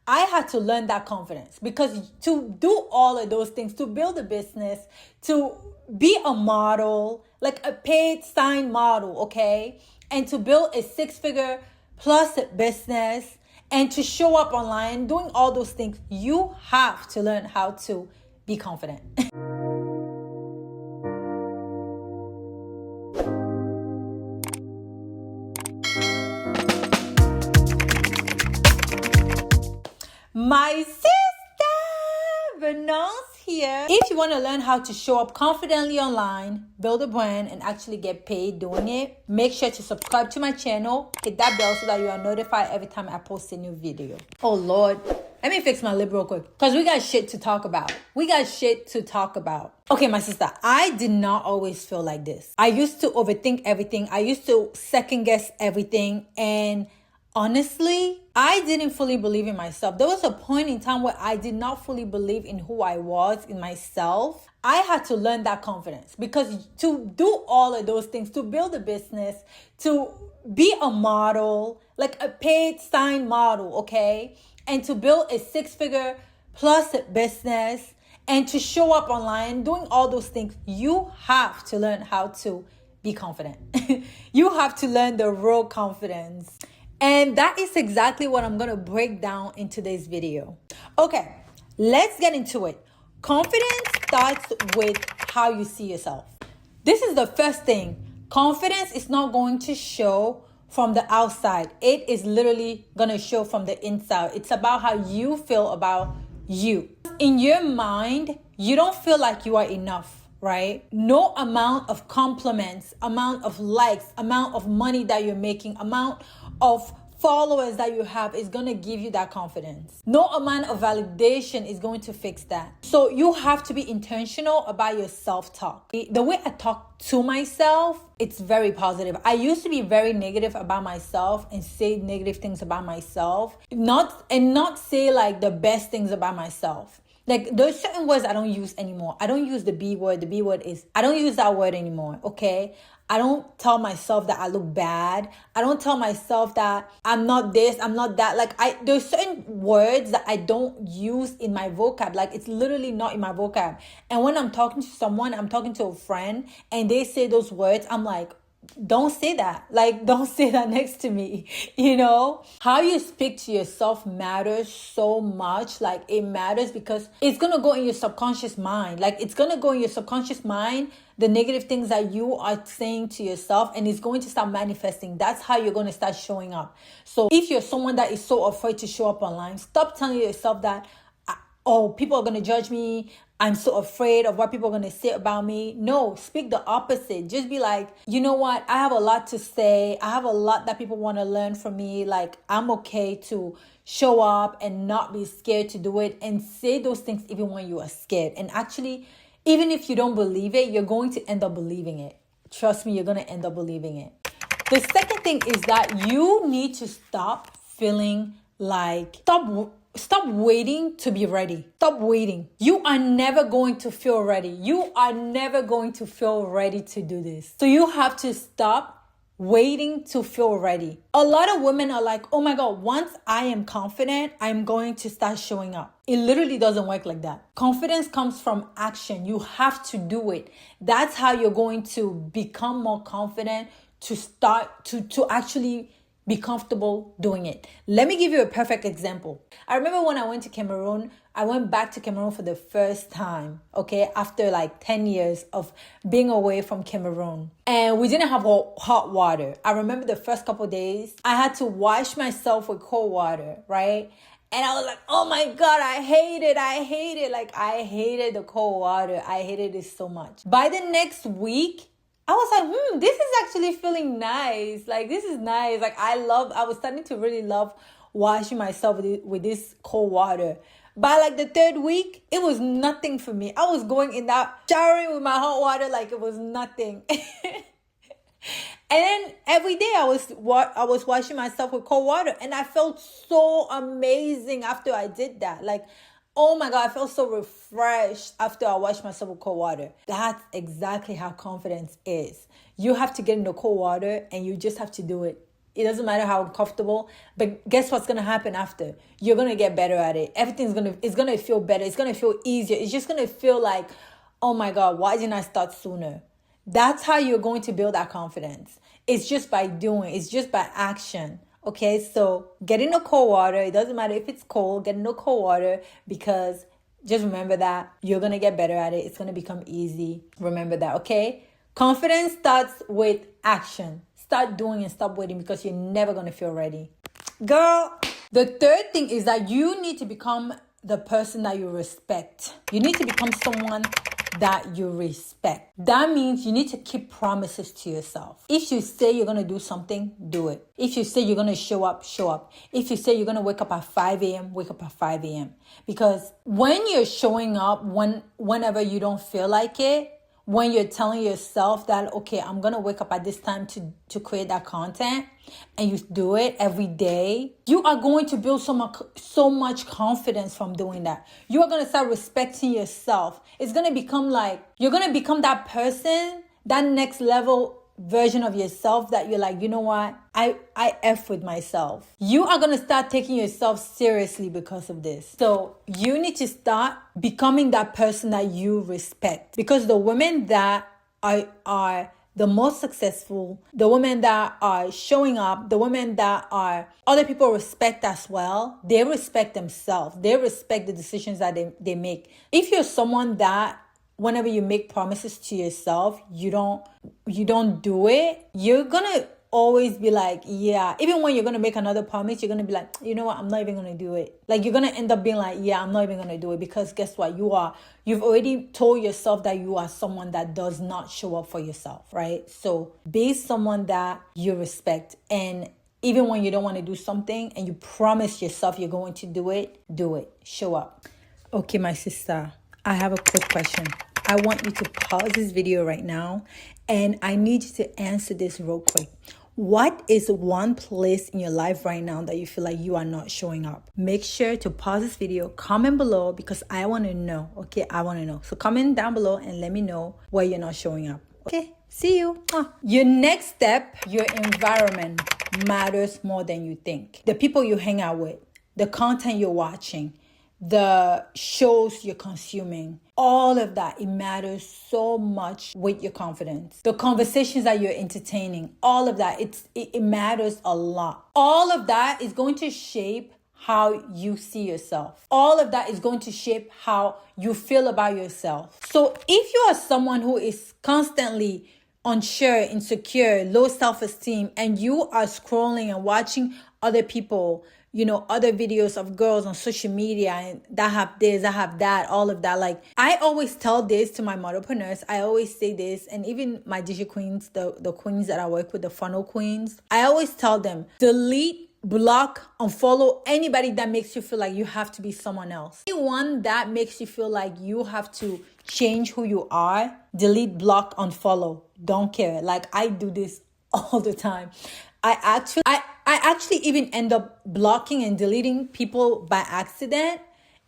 I had to learn that confidence, because to do all of those things, to build a business, to be a model, like a paid sign model, okay? And to build a 6-figure plus business and to show up online, doing all those things, you have to learn how to be confident. My sister Renance here. If you want to learn how to show up confidently online, build a brand, and actually get paid doing it, make sure to subscribe to my channel, hit that bell so that you are notified every time I post a new video. Oh Lord, let me fix my lip real quick, because we got shit to talk about. Okay, my sister, I did not always feel like this. I used to overthink everything. I used to second guess everything, and honestly, I didn't fully believe in myself. There was a point in time where I did not fully believe in who I was, in myself. I had to learn that confidence, because to do all of those things, to build a business, to be a model, like a paid sign model, okay? And to build a 6-figure plus business and to show up online, doing all those things, you have to learn how to be confident. You have to learn the real confidence. And that is exactly what I'm going to break down in today's video. Okay, let's get into it. Confidence starts with how you see yourself. This is the first thing. Confidence is not going to show from the outside. It is literally going to show from the inside. It's about how you feel about you. In your mind, you don't feel like you are enough, right? No amount of compliments, amount of likes, amount of money that you're making, amount of followers that you have is going to give you that confidence. No amount of validation is going to fix that. So you have to be intentional about your self-talk. The way I talk to myself, it's very positive. I used to be very negative about myself and say negative things about myself, not say like the best things about myself. Like, there's certain words I don't use anymore. I don't use the B word. The B word is, I don't use that word anymore, okay? I don't tell myself that I look bad. I don't tell myself that I'm not this, I'm not that. Like, there's certain words that I don't use in my vocab. Like, it's literally not in my vocab. And when I'm talking to someone, I'm talking to a friend, and they say those words, I'm like, don't say that. Like, don't say that next to me. You know, how you speak to yourself matters so much. Like, it matters because it's going to go in your subconscious mind. Like, it's going to go in your subconscious mind, the negative things that you are saying to yourself, and it's going to start manifesting. That's how you're going to start showing up. So if you're someone that is so afraid to show up online, stop telling yourself that, oh, people are going to judge me. I'm so afraid of what people are going to say about me. No, speak the opposite. Just be like, you know what? I have a lot to say. I have a lot that people want to learn from me. Like, I'm okay to show up and not be scared to do it, and say those things even when you are scared. And actually, even if you don't believe it, you're going to end up believing it. Trust me, you're going to end up believing it. The second thing is that you need to stop feeling like, Stop waiting to be ready. Stop waiting. You are never going to feel ready. You are never going to feel ready to do this. So you have to stop waiting to feel ready. A lot of women are like, oh my God, once I am confident, I'm going to start showing up. It literally doesn't work like that. Confidence comes from action. You have to do it. That's how you're going to become more confident, to start to actually be comfortable doing it. Let me give you a perfect example. I remember when I went to Cameroon, I went back to Cameroon for the first time, okay, after like 10 years of being away from Cameroon. And we didn't have hot water. I remember the first couple of days, I had to wash myself with cold water, right? And I was like, oh my God, I hate it. Like, I hated the cold water. I hated it so much. By the next week, I was like, this is actually feeling nice. Like, this is nice. Like, I was starting to really love washing myself with this cold water. By like the third week, it was nothing for me. I was going in that, showering with my hot water like it was nothing. And then every day I was washing myself with cold water, and I felt so amazing after I did that. Like, oh my God, I felt so refreshed after I washed myself with cold water. That's exactly how confidence is. You have to get in the cold water, and you just have to do it. It doesn't matter how uncomfortable, but guess what's going to happen after? You're going to get better at it. It's going to feel better. It's going to feel easier. It's just going to feel like, oh my God, why didn't I start sooner? That's how you're going to build that confidence. It's just by doing. It's just by action. Okay, so get in the cold water. It doesn't matter if it's cold. Get in the cold water, because just remember that you're going to get better at it. It's going to become easy. Remember that, okay? Confidence starts with action. Start doing and stop waiting, because you're never going to feel ready. Girl, the third thing is that you need to become the person that you respect. You need to become someone that you respect. That means you need to keep promises to yourself. If you say you're going to do something, do it. If you say you're going to show up, show up. If you say you're going to wake up at 5 a.m., wake up at 5 a.m. Because when you're showing up whenever you don't feel like it, when you're telling yourself that, okay, I'm going to wake up at this time to create that content, and you do it every day, you are going to build so much confidence from doing that. You are going to start respecting yourself. It's going to become like, you're going to become that person, that next level version of yourself that you're like, you know what? I F with myself. You are going to start taking yourself seriously because of this. So you need to start becoming that person that you respect. Because the women that are the most successful, the women that are showing up, the women that are other people respect as well, they respect themselves. They respect the decisions that they make. If you're someone that whenever you make promises to yourself, you don't do it, you're gonna always be like, yeah, even when you're gonna make another promise, you're gonna be like, you know what, I'm not even gonna do it. Like, you're gonna end up being like, yeah, I'm not even gonna do it, because guess what, you've already told yourself that you are someone that does not show up for yourself, right? So be someone that you respect, and even when you don't want to do something and you promise yourself you're going to do it, show up. Okay, my sister, I have a quick question. I want you to pause this video right now, and I need you to answer this real quick. What is one place in your life right now that you feel like you are not showing up? Make sure to pause this video, comment below, because I want to know, okay? I want to know. So comment down below and let me know where you're not showing up. Okay, see you. Your next step, your environment matters more than you think. The people you hang out with, the content you're watching, the shows you're consuming, all of that, it matters so much with your confidence. The conversations that you're entertaining, all of that, it matters a lot. All of that is going to shape how you see yourself. All of that is going to shape how you feel about yourself. So if you are someone who is constantly unsure, insecure, low self-esteem, and you are scrolling and watching other people, other videos of girls on social media and that have this, that have that, all of that. Like, I always tell this to my modelpreneurs. I always say this, and even my digital queens, the queens that I work with, the funnel queens, I always tell them, delete, block, unfollow anybody that makes you feel like you have to be someone else. Anyone that makes you feel like you have to change who you are, delete, block, unfollow. Don't care. Like, I do this all the time. I actually even end up blocking and deleting people by accident.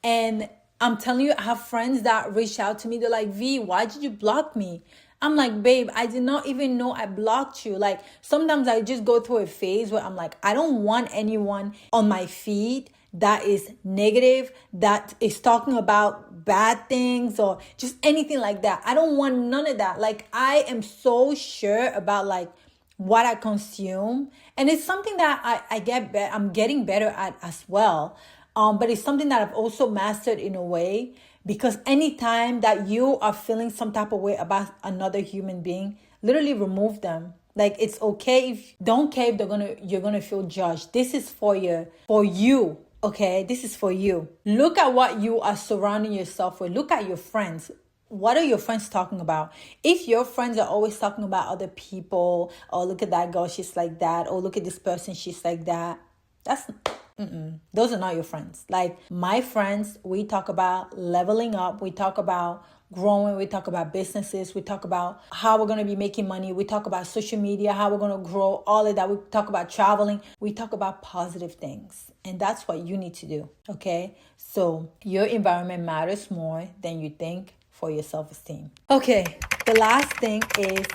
And I'm telling you, I have friends that reach out to me. They're like, V, why did you block me? I'm like, babe, I did not even know I blocked you. Like, sometimes I just go through a phase where I'm like, I don't want anyone on my feed that is negative, that is talking about bad things or just anything like that. I don't want none of that. Like, I am so sure about like what I consume, and it's something that I'm getting better at as well. But it's something that I've also mastered in a way, because anytime that you are feeling some type of way about another human being, literally remove them. Like, it's okay if don't care if you're gonna feel judged. This is for you. Okay, this is for you. Look at what you are surrounding yourself with. Look at your friends. What are your friends talking about? If your friends are always talking about other people, oh, look at that girl, she's like that, oh, look at this person, she's like that, those are not your friends. Like, my friends, we talk about leveling up, we talk about growing, we talk about businesses, we talk about how we're going to be making money, we talk about social media, how we're going to grow, all of that. We talk about traveling, we talk about positive things. And that's what you need to do, okay? So your environment matters more than you think for your self-esteem. Okay, the last thing is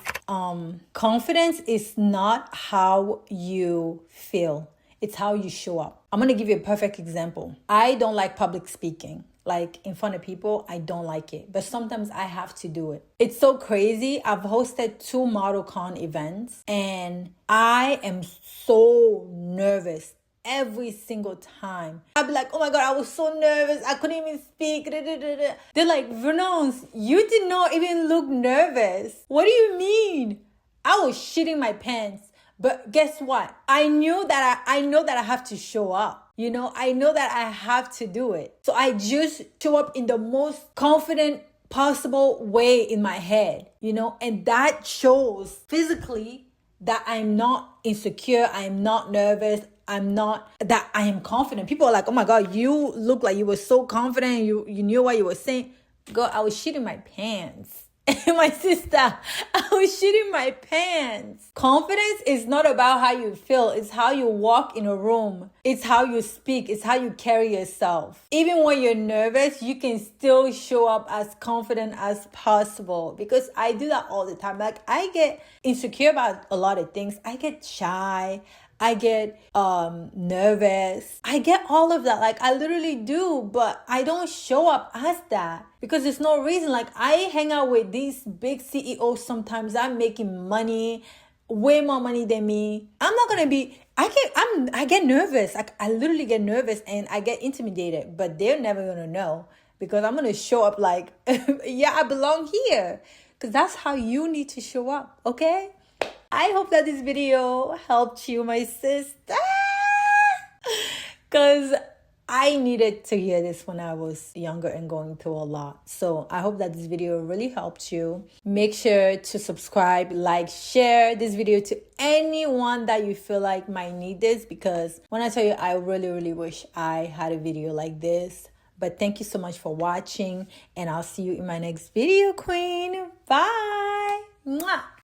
confidence is not how you feel. It's how you show up. I'm going to give you a perfect example. I don't like public speaking. Like in front of people, I don't like it. But sometimes I have to do it. It's so crazy. I've hosted 2 ModelCon events and I am so nervous every single time. I'd be like, oh my God, I was so nervous. I couldn't even speak. They're like, Vernons, you did not even look nervous. What do you mean? I was shitting my pants. But guess what? I know that I have to show up. You know, I know that I have to do it. So I just show up in the most confident possible way in my head, you know, and that shows physically that I'm not insecure. I'm not nervous. I am confident. People are like, oh my God, you look like you were so confident. You knew what you were saying. Girl, I was shitting my pants. My sister, I was shitting my pants. Confidence is not about how you feel. It's how you walk in a room. It's how you speak. It's how you carry yourself. Even when you're nervous, you can still show up as confident as possible. Because I do that all the time. Like I get insecure about a lot of things. I get shy. I get nervous. I get all of that. Like I literally do, but I don't show up as that because there's no reason. Like I hang out with these big CEOs sometimes. I'm making money, way more money than me. I'm not gonna be. I get nervous. Like I literally get nervous and I get intimidated. But they're never gonna know because I'm gonna show up like, yeah, I belong here. Because that's how you need to show up. Okay. I hope that this video helped you, my sister, because I needed to hear this when I was younger and going through a lot. So I hope that this video really helped you. Make sure to subscribe, like, share this video to anyone that you feel like might need this, because when I tell you, I really, really wish I had a video like this. But thank you so much for watching, and I'll see you in my next video, Queen. Bye. Mwah.